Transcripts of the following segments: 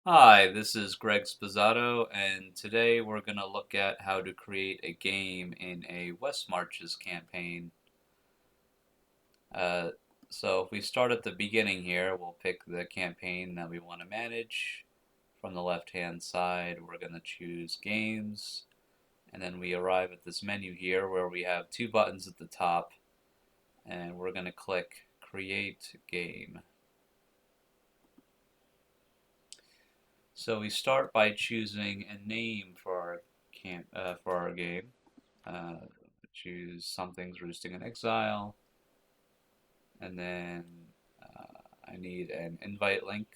Hi, this is Greg Spizzato, and today we're going to look at how to create a game in a West Marches campaign. Uh, so if we start at the beginning here, we'll pick the campaign that we want to manage. From the left-hand side, we're going to choose Games, and then we arrive at this menu here where we have two buttons at the top, and we're going to click Create Game. So we start by choosing a name for our game. Uh, Choose Something's Roosting in Exile, and then I need an invite link.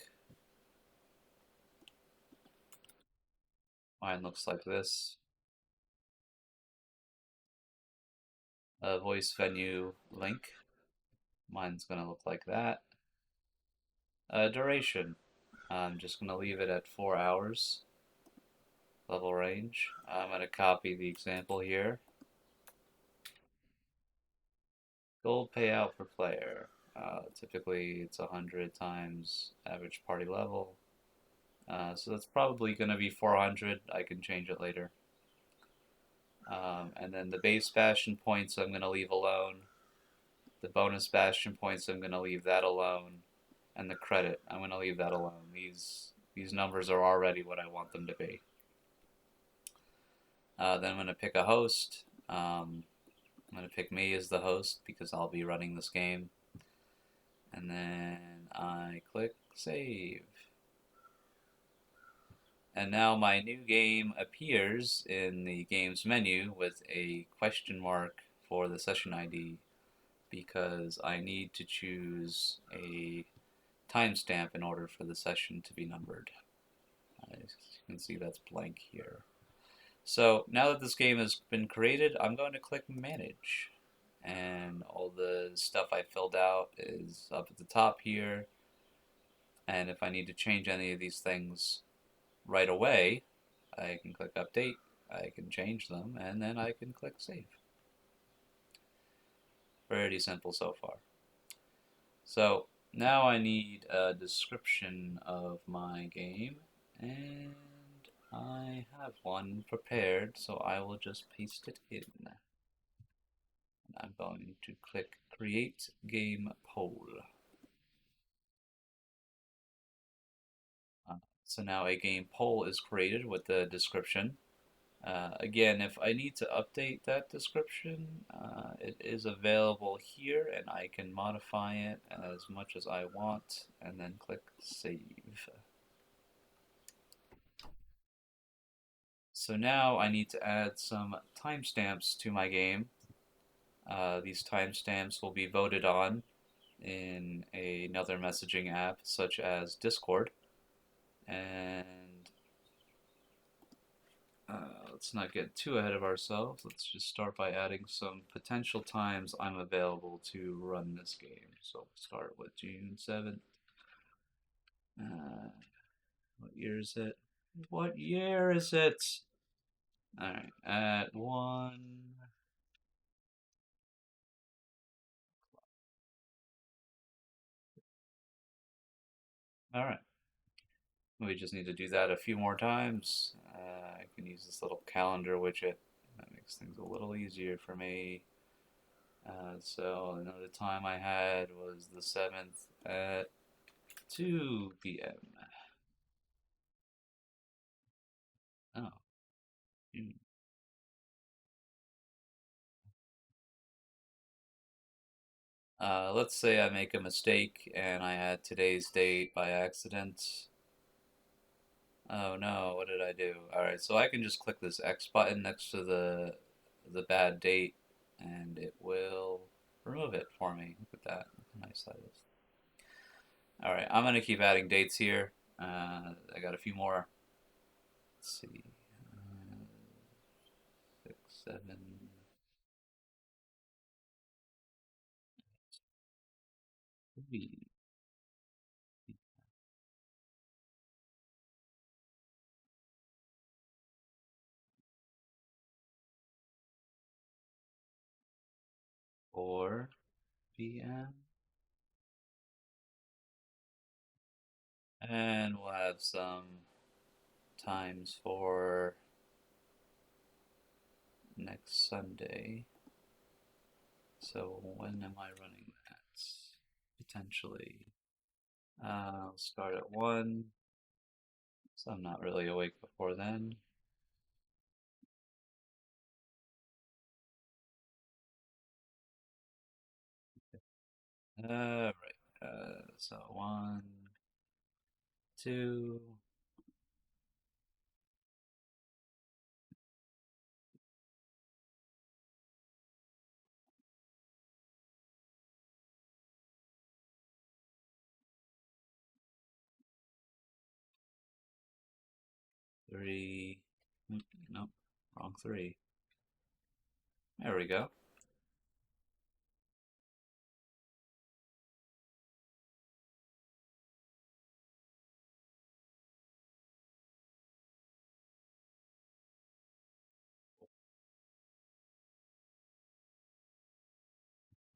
Mine looks like this. A voice venue link. Mine's gonna look like that. Duration. I'm just gonna leave it at 4 hours. Level range. I'm gonna copy the example here. Gold payout per player. Typically, it's 100 times average party level. So that's probably going to be 400. I can change it later. And then the base bastion points I'm going to leave alone. The bonus bastion points I'm going to leave that alone. And the credit I'm going to leave that alone. These numbers are already what I want them to be. Then I'm going to pick a host. I'm going to pick me as the host because I'll be running this game. And then I click save. And now my new game appears in the game's menu with a question mark for the session ID because I need to choose a timestamp in order for the session to be numbered. As you can see, that's blank here. So now that this game has been created, I'm going to click Manage. And all the stuff I filled out is up at the top here. And if I need to change any of these things right away, I can click Update, I can change them, and then I can click Save. Pretty simple so far. So now I need a description of my game, and I have one prepared, so I will just paste it in. I'm going to click Create Game Poll. So now a game poll is created with the description. Again, if I need to update that description, it is available here and I can modify it as much as I want and then click Save. So now I need to add some timestamps to my game. These timestamps will be voted on in another messaging app such as Discord. And let's not get too ahead of ourselves. Let's just start by adding some potential times I'm available to run this game. So we'll start with June 7th. Uh, what year is it? What year is it? Alright, at 1. Alright, we just need to do that a few more times. I can use this little calendar widget. That makes things a little easier for me. So another time I had was the 7th at 2 p.m. Oh, hmm. Let's say I make a mistake and I add today's date by accident. Oh no, what did I do? Alright, so I can just click this X button next to the bad date and it will remove it for me. Look at that. Look how nice that is. Alright, I'm gonna keep adding dates here. I got a few more. Let's see. 6, 7, 3, 4 p.m. And we'll have some times for next Sunday. So when am I running that? Potentially. I'll start at 1, so I'm not really awake before then. Right. So 1, 2, 3. Nope, wrong 3. There we go.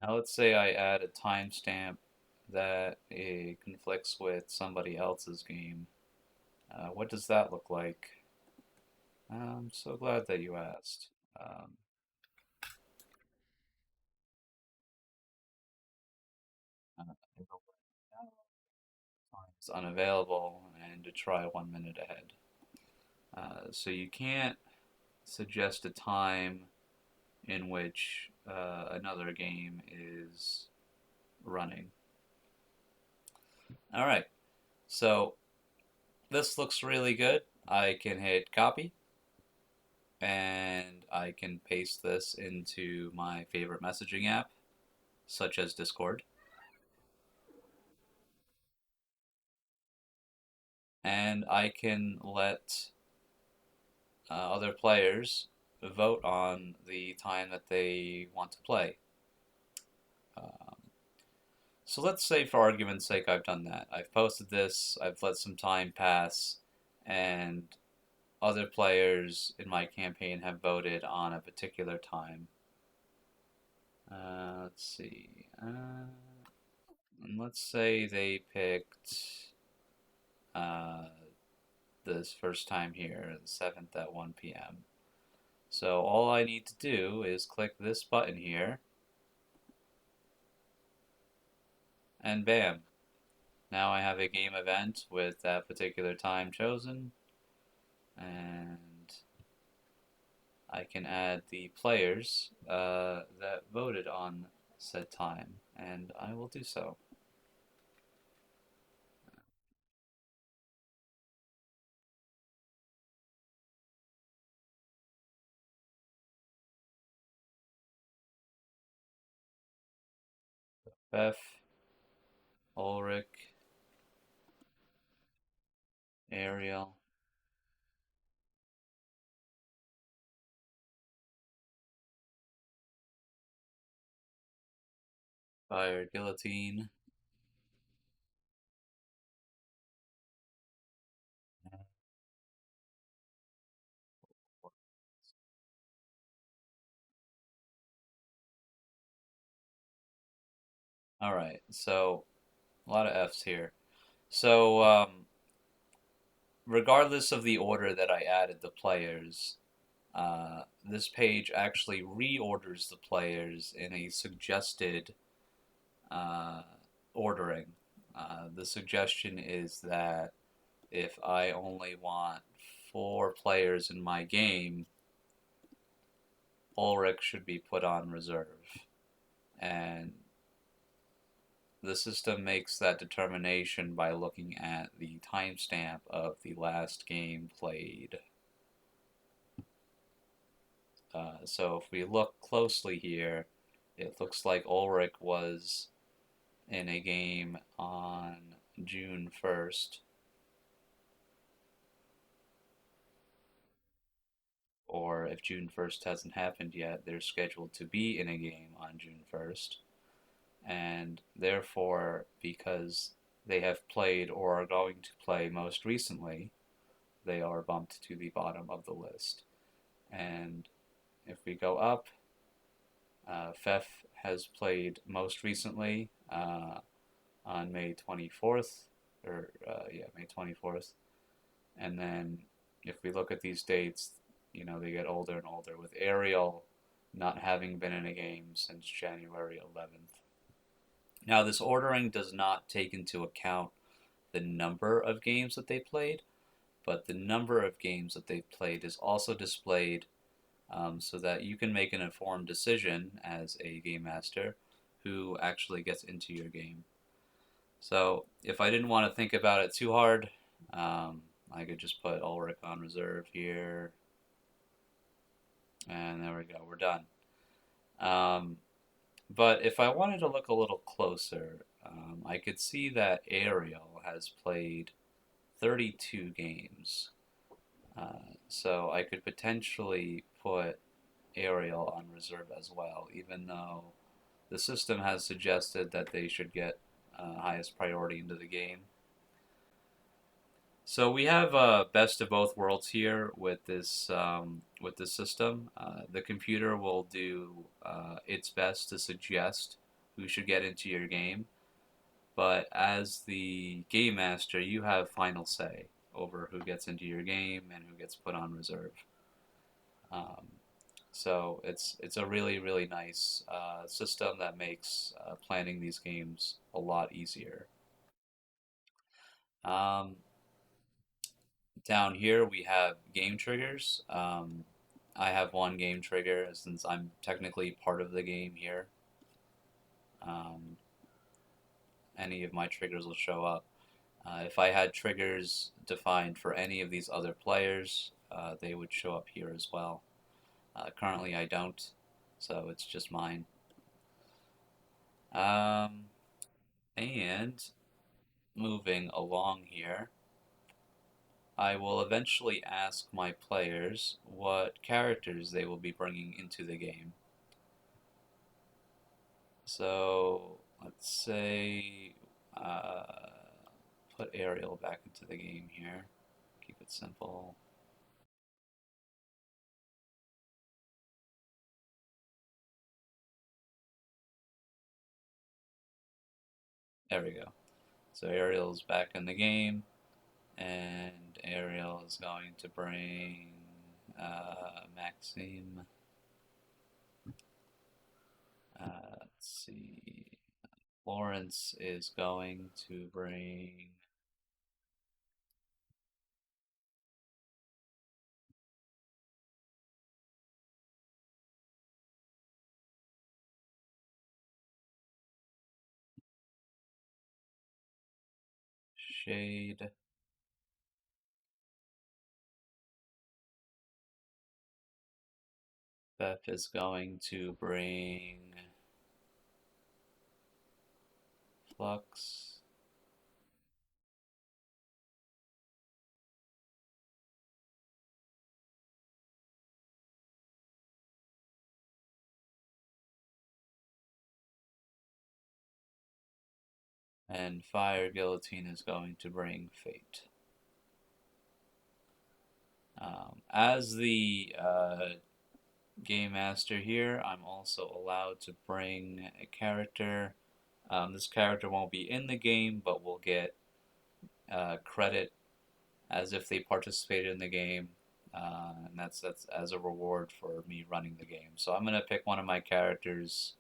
Now let's say I add a timestamp that conflicts with somebody else's game. What does that look like? I'm so glad that you asked. Um, Time's unavailable and to try 1 minute ahead. So you can't suggest a time in which another game is running. All right, so this looks really good. I can hit copy and I can paste this into my favorite messaging app, such as Discord, and I can let other players vote on the time that they want to play. Um, so let's say, for argument's sake, I've done that. I've posted this, I've let some time pass, and other players in my campaign have voted on a particular time. Let's see. And let's say they picked uh, this first time here, the 7th at 1 p.m. So all I need to do is click this button here, and bam. Now I have a game event with that particular time chosen, and I can add the players that voted on said time, and I will do so. Beth, Ulrich, Ariel, Fire, Guillotine. All right, so a lot of F's here. So, regardless of the order that I added the players, this page actually reorders the players in a suggested uh, ordering. The suggestion is that if I only want 4 players in my game, Ulrich should be put on reserve. And the system makes that determination by looking at the timestamp of the last game played. So if we look closely here, it looks like Ulrich was in a game on June 1st, or if June 1st hasn't happened yet, they're scheduled to be in a game on June 1st. And therefore, because they have played or are going to play most recently, they are bumped to the bottom of the list. And if we go up, Fef has played most recently on May 24th. or yeah, May 24th. And then if we look at these dates, they get older and older, with Ariel not having been in a game since January 11th. Now, this ordering does not take into account the number of games that they played, but the number of games that they've played is also displayed, so that you can make an informed decision as a game master who actually gets into your game. So if I didn't want to think about it too hard, I could just put Ulrich on reserve here, and there we go, we're done. Um, but if I wanted to look a little closer, I could see that Ariel has played 32 games. So I could potentially put Ariel on reserve as well, even though the system has suggested that they should get highest priority into the game. So we have best of both worlds here with this system. The computer will do its best to suggest who should get into your game, but as the game master, you have final say over who gets into your game and who gets put on reserve. Um, so it's a really nice system that makes planning these games a lot easier. Um, Down here we have game triggers. I have one game trigger since I'm technically part of the game here. Um, any of my triggers will show up. If I had triggers defined for any of these other players, they would show up here as well. Currently I don't, so it's just mine. Um, and moving along here, I will eventually ask my players what characters they will be bringing into the game. So let's say uh, put Ariel back into the game here. Keep it simple. There we go. So Ariel's back in the game, and Ariel is going to bring Maxime. Let's see. Florence is going to bring Shade. Beth is going to bring Flux. And Fire Guillotine is going to bring Fate. As the Game Master here, I'm also allowed to bring a character. This character won't be in the game, but will get credit as if they participated in the game, and that's as a reward for me running the game. So I'm gonna pick one of my characters.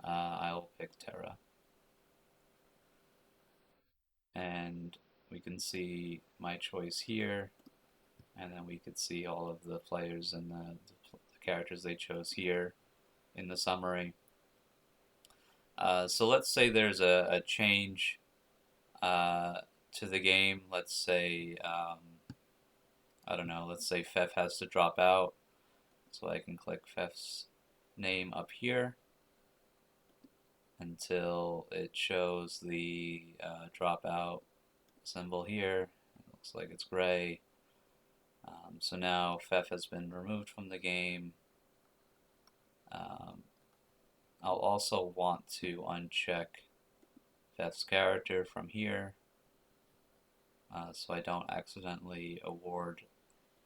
I'll pick Terra, and we can see my choice here, and then we could see all of the players and the characters they chose here in the summary. So let's say there's a change uh, to the game. Let's say, I don't know, let's say Fef has to drop out. So I can click Fef's name up here until it shows the dropout symbol here. It looks like it's gray. So now Fef has been removed from the game. Um, I'll also want to uncheck Fef's character from here, so I don't accidentally award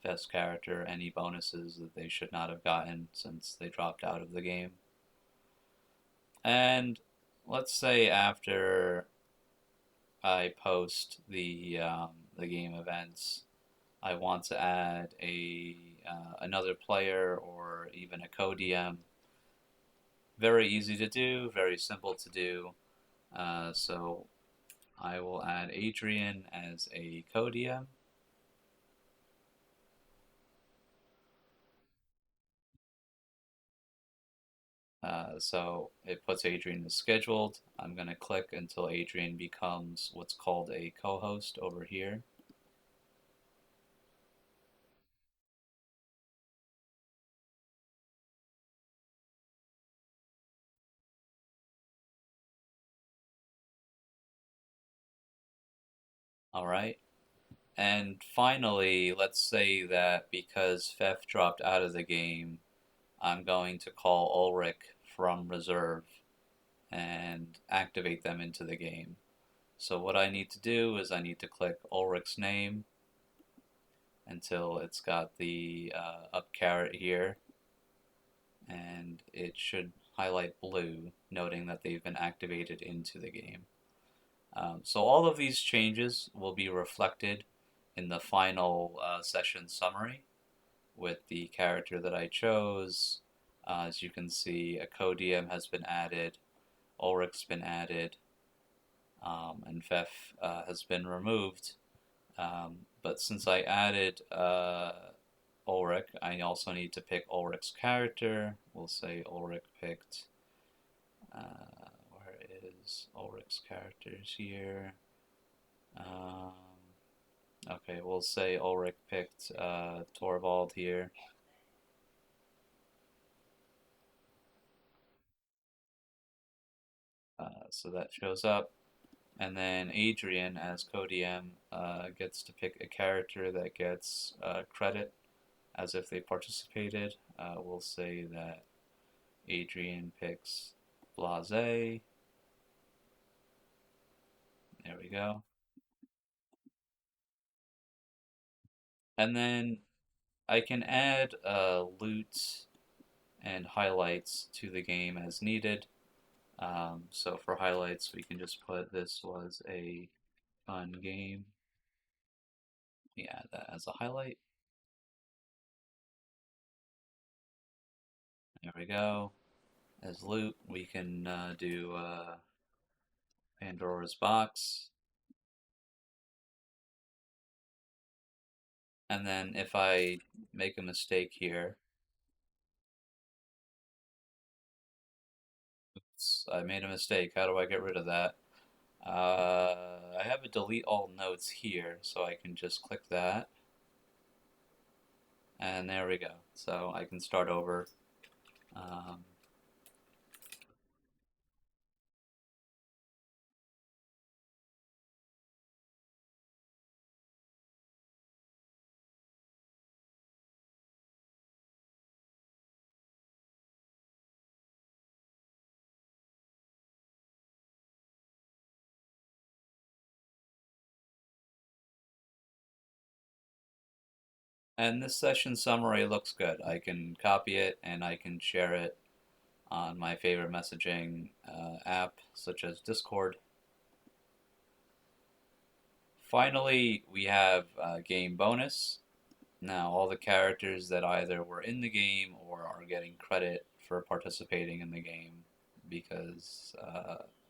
Fef's character any bonuses that they should not have gotten since they dropped out of the game. And let's say after I post the game events, I want to add a another player or even a co-DM. Very easy to do, very simple to do. So I will add Adrian as a co-DM. So it puts Adrian as scheduled. I'm going to click until Adrian becomes what's called a co-host over here. All right. And finally, let's say that because Fef dropped out of the game, I'm going to call Ulrich from reserve and activate them into the game. So what I need to do is I need to click Ulrich's name until it's got the up caret here, and it should highlight blue, noting that they've been activated into the game. So all of these changes will be reflected in the final session summary with the character that I chose. As you can see, a co-DM has been added, Ulrich's been added, and Fef has been removed. But since I added Ulrich, I also need to pick Ulrich's character. We'll say Ulrich picked. Where is Ulrich's characters here? Um, okay, we'll say Ulrich picked Torvald here. So that shows up. And then Adrian, as co-DM, gets to pick a character that gets credit as if they participated. We'll say that Adrian picks Blase. There we go. And then I can add loot and highlights to the game as needed. So for highlights, we can just put this was a fun game. We add that as a highlight. There we go. As loot, we can do Pandora's box. And then if I make a mistake here, oops, I made a mistake. How do I get rid of that? I have a delete all notes here, so I can just click that. And there we go. So I can start over. Um, and this session summary looks good. I can copy it and I can share it on my favorite messaging app, such as Discord. Finally, we have game bonus. Now, all the characters that either were in the game or are getting credit for participating in the game because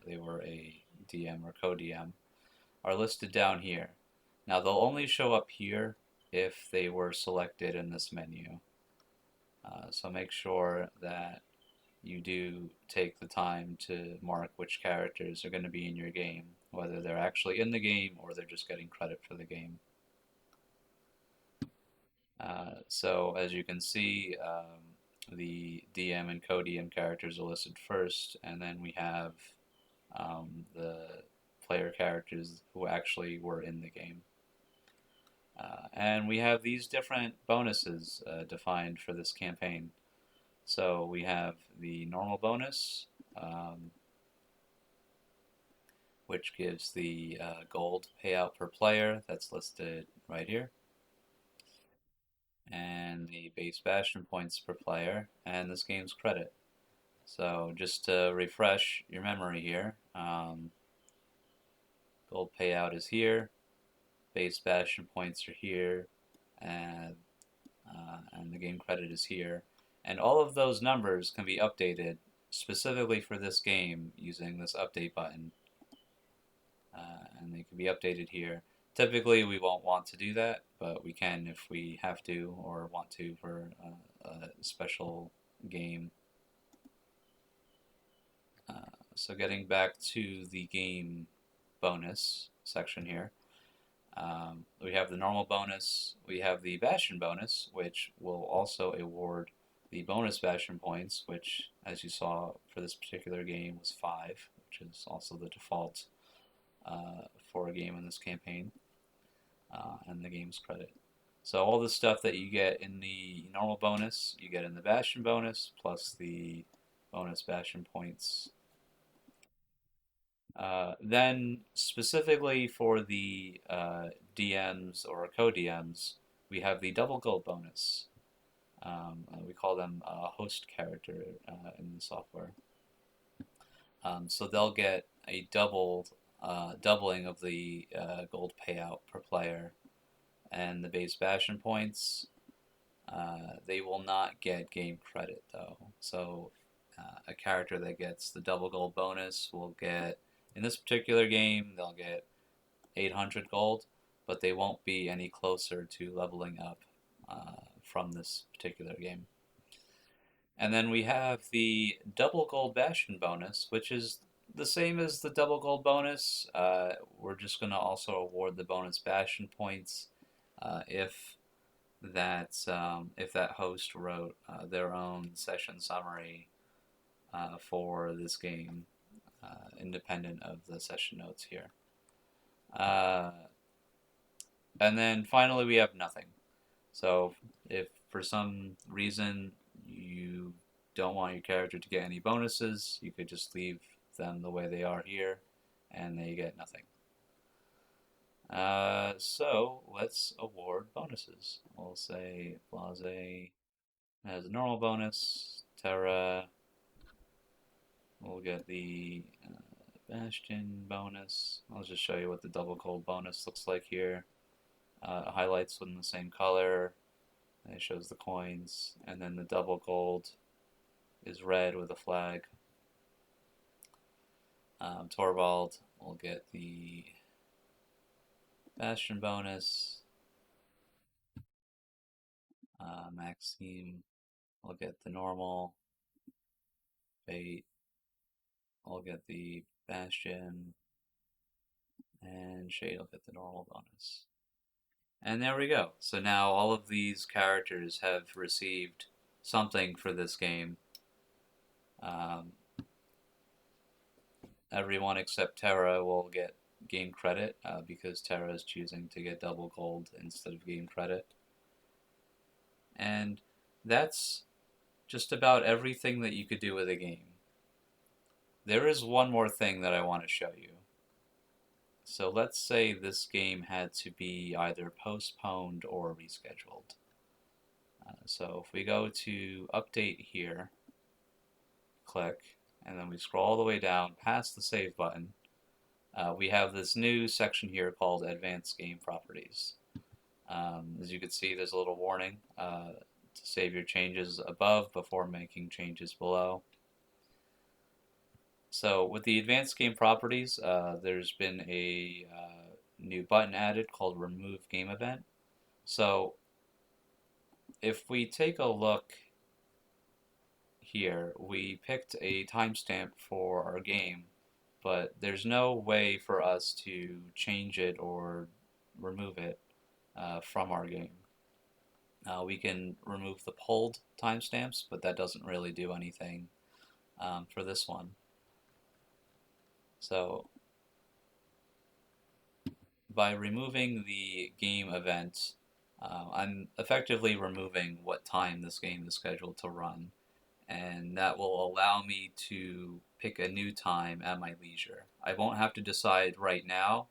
they were a DM or co-DM are listed down here. Now, they'll only show up here if they were selected in this menu. So make sure that you do take the time to mark which characters are going to be in your game, whether they're actually in the game or they're just getting credit for the game. So as you can see, the DM and co-DM characters are listed first, and then we have the player characters who actually were in the game. And we have these different bonuses defined for this campaign. So we have the normal bonus, um, which gives the gold payout per player, that's listed right here, and the base bastion points per player, and this game's credit. So just to refresh your memory here, Gold payout is here. Base bastion points are here. And the game credit is here. And all of those numbers can be updated specifically for this game using this update button. And they can be updated here. Typically, we won't want to do that, but we can if we have to or want to for a special game. So getting back to the game bonus section here, we have the normal bonus, we have the Bastion bonus, which will also award the bonus Bastion points, which, as you saw for this particular game, was 5, which is also the default for a game in this campaign, and the game's credit. So all the stuff that you get in the normal bonus, you get in the Bastion bonus, plus the bonus Bastion points. Then specifically for the DMs or co-DMs, we have the double gold bonus. We call them host character in the software. So they'll get a doubling of the gold payout per player and the base Bastion points. They will not get game credit though. So a character that gets the double gold bonus will get, in this particular game, they'll get 800 gold, but they won't be any closer to leveling up from this particular game. And then we have the double gold Bastion bonus, which is the same as the double gold bonus. We're just going to also award the bonus Bastion points if that host wrote their own session summary for this game, independent of the session notes here. And then finally we have nothing. So if for some reason you don't want your character to get any bonuses, you could just leave them the way they are here, and they get nothing. So let's award bonuses. We'll say Blase has a normal bonus. Terra will get the Bastion bonus. I'll just show you what the double gold bonus looks like here. Highlights in the same color. And it shows the coins. And then the double gold is red with a flag. Torvald will get the Bastion bonus. Maxime will get the normal. Fate will get the Bastion. And Shade will get the normal bonus. And there we go. So now all of these characters have received something for this game. Everyone except Terra will get game credit because Terra is choosing to get double gold instead of game credit. And that's just about everything that you could do with a game. There is one more thing that I want to show you. So let's say this game had to be either postponed or rescheduled. So if we go to update here, click, and then we scroll all the way down past the save button, we have this new section here called Advanced Game Properties. As you can see, there's a little warning to save your changes above before making changes below. So with the Advanced Game Properties, there's been a new button added called Remove Game Event. So if we take a look here, we picked a timestamp for our game, but there's no way for us to change it or remove it from our game. We can remove the pulled timestamps, but that doesn't really do anything for this one. So by removing the game event, I'm effectively removing what time this game is scheduled to run, and that will allow me to pick a new time at my leisure. I won't have to decide right now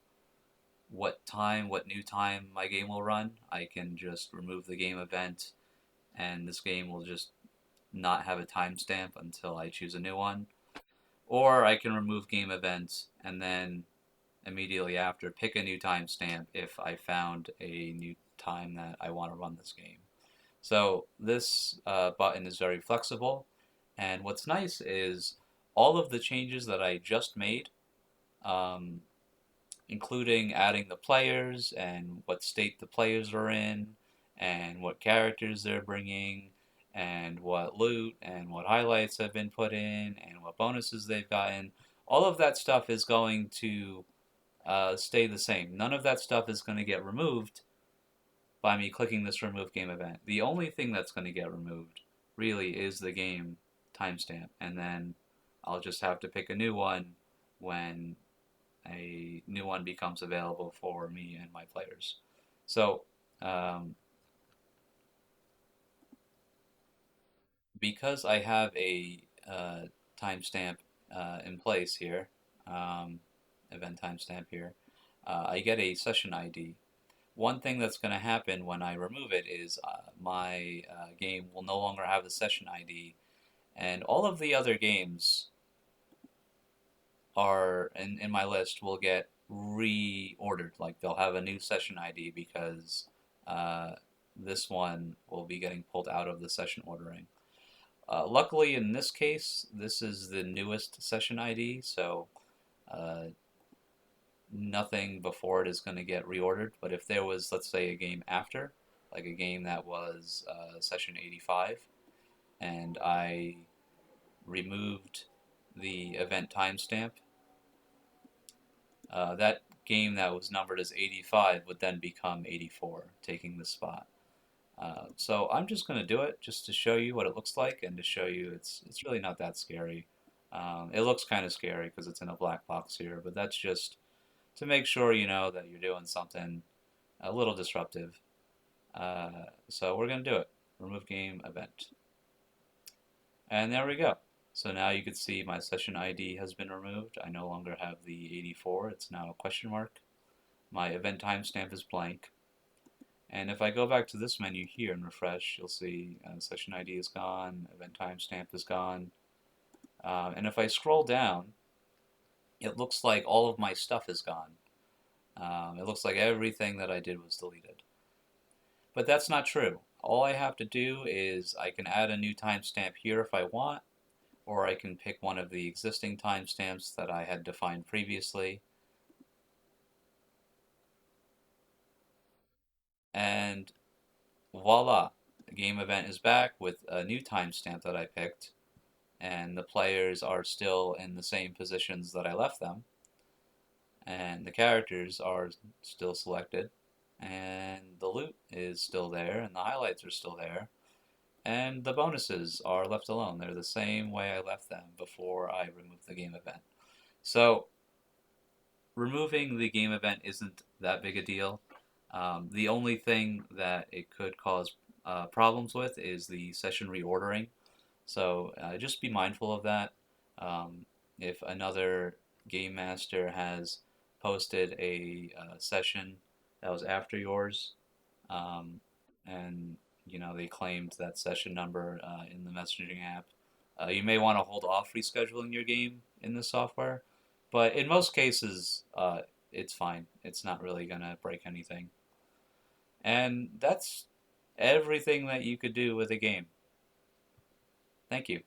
what new time my game will run. I can just remove the game event, and this game will just not have a timestamp until I choose a new one. Or I can remove game event and then immediately after pick a new timestamp if I found a new time that I want to run this game. So this button is very flexible, and what's nice is all of the changes that I just made, um, including adding the players and what state the players are in, and what characters they're bringing, and what loot and what highlights have been put in, and what bonuses they've gotten. All of that stuff is going to stay the same. None of that stuff is going to get removed by me clicking this remove game event. The only thing that's going to get removed really is the game timestamp, and then I'll just have to pick a new one when a new one becomes available for me and my players. So, um, because I have a timestamp in place here, um, event timestamp here, I get a session ID. One thing that's going to happen when I remove it is my game will no longer have the session ID, and all of the other games are in my list will get reordered. Like they'll have a new session ID because uh, this one will be getting pulled out of the session ordering. Luckily, in this case, this is the newest session ID, so uh, nothing before it is going to get reordered. But if there was, let's say, a game after, like a game that was session 85, and I removed the event timestamp, that game that was numbered as 85 would then become 84, taking the spot. So I'm just going to do it just to show you what it looks like and to show you it's really not that scary. It looks kind of scary because it's in a black box here, but that's just to make sure you know that you're doing something a little disruptive. So we're going to do it. Remove game event. And there we go. So now you can see my session ID has been removed. I no longer have the 84. It's now a question mark. My event timestamp is blank. And if I go back to this menu here and refresh, you'll see session ID is gone, event timestamp is gone. And if I scroll down, it looks like all of my stuff is gone. It looks like everything that I did was deleted. But that's not true. All I have to do is I can add a new timestamp here if I want, or I can pick one of the existing timestamps that I had defined previously. And voila, the game event is back with a new timestamp that I picked, and the players are still in the same positions that I left them, and the characters are still selected, and the loot is still there, and the highlights are still there, and the bonuses are left alone. They're the same way I left them before I removed the game event. So removing the game event isn't that big a deal. The only thing that it could cause problems with is the session reordering. So just be mindful of that. Um, if another game master has posted a session that was after yours, um, and they claimed that session number in the messaging app, you may want to hold off rescheduling your game in the software. But in most cases, it's fine. It's not really gonna break anything. And that's everything that you could do with a game. Thank you.